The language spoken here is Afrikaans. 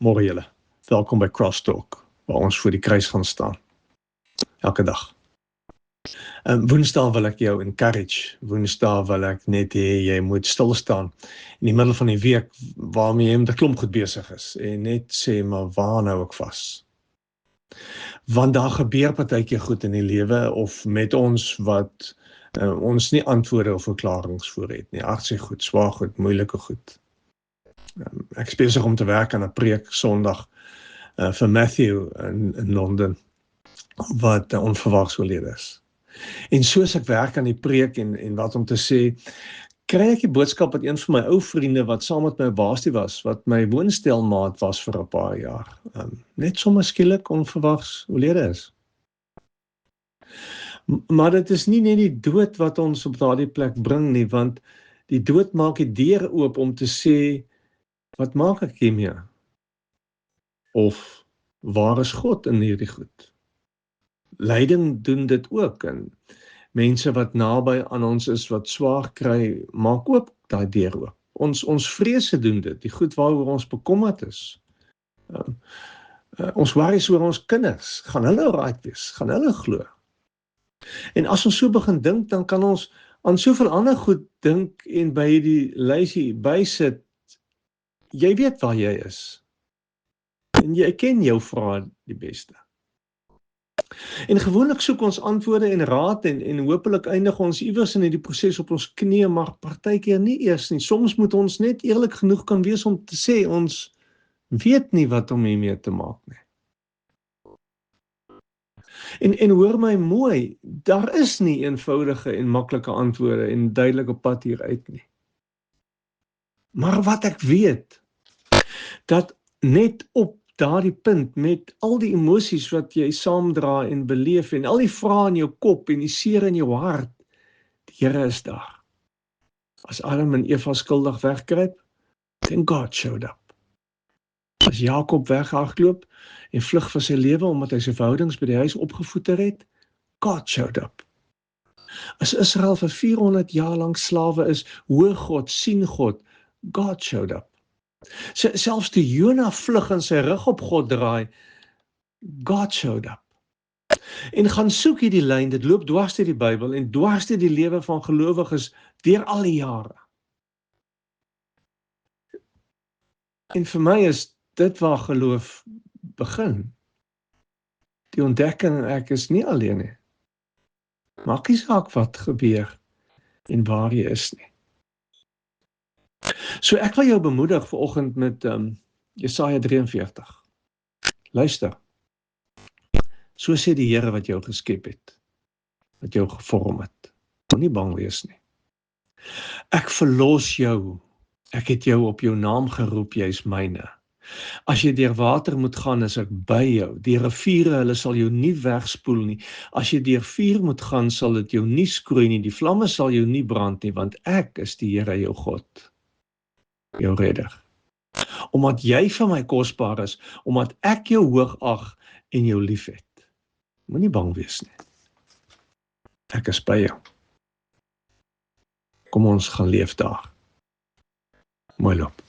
Môre julle. Welkom by Crosstalk, waar ons voor die kruis gaan staan. Elke dag. Woensdaag wil ek jou encourage. Woensdaag wil ek net hê jy moet stilstaan in die middel van die week waarmee jy met 'n klomp goed besig is en net sê, maar waar nou ek vas? Want daar gebeur partykeer goed in die lewe of met ons wat ons nie antwoorde of verklaringe voor het nie. Hartseer goed, swaar goed, moeilike goed. Ek is besig om te werk aan 'n preek Sondag vir Matthew in Londen, wat onverwags oorlede is. En soos ek werk aan die preek en wat om te sê, kry ek die boodskap wat een van my ou vriende wat saam met my op Basie was, wat my woonstelmaat was vir 'n paar jaar, net sommer skielik onverwags oorlede is. Maar dit is nie net die dood wat ons op daardie plek bring nie, want die dood maak die deur oop om te sê, wat maak ek hiermee? Of, waar is God in hierdie goed? Lyding doen dit ook, en mense wat naby aan ons is, wat swaar kry, maak ook daai deur oop. Ons vrese doen dit, die goed waaroor ons bekommerd is. Ons worries oor ons kinders, gaan hulle right wees, gaan hulle glo? En as ons so begin dink, dan kan ons aan soveel ander goed dink en by die lysie bysit. Jy weet waar jy is. En jy ken jou vrae die beste. En gewoonlik soek ons antwoorde en raad en hopelik eindig ons iewers in hierdie proses op ons knieë, maar partykeer nie eers nie. Soms moet ons net eerlik genoeg kan wees om te sê, ons weet nie wat om hiermee te maak nie. En hoor my mooi, daar is nie eenvoudige en maklike antwoorde en duidelike pad hieruit nie. Maar wat ek weet, dat net op daardie punt, met al die emosies wat jy saamdra en beleef, en al die vrae in jou kop en die seer in jou hart, die Here is daar. As Adam en Eva skuldig wegkruip, then God showed up. As Jakob weghardloop en vlug vir sy lewe omdat hy sy verhoudings by die huis opgevoeter het, God showed up. As Israel vir 400 jaar lank slawe is, hoor God, sien God, God showed up. Selfs toe Jona vlug en sy rug op God draai, God showed up. En gaan soek hierdie lyn, dit loop dwars deur die Bybel en dwars deur die lewe van gelowiges deur al die jare. En vir my is dit waar geloof begin. Die ontdekking, ek is nie alleen nie. Maak nie saak wat gebeur en waar jy is nie. So ek wil jou bemoedig vanoggend met Jesaja 43. Luister. So sê die Here wat jou geskep het, wat jou gevorm het. Moenie bang wees nie. Ek verlos jou. Ek het jou op jou naam geroep, jy is myne. As jy deur water moet gaan, is ek by jou. Die riviere, hulle sal jou nie wegspoel nie. As jy deur vuur moet gaan, sal dit jou nie skroei nie. Die vlamme sal jou nie brand nie, want ek is die Here jou God, jou redder. Omdat jy vir my kosbaar is, omdat ek jou hoog ag en jou lief het. Moenie bang wees nie. Ek is by jou. Kom ons gaan leef daar. Mooi loop.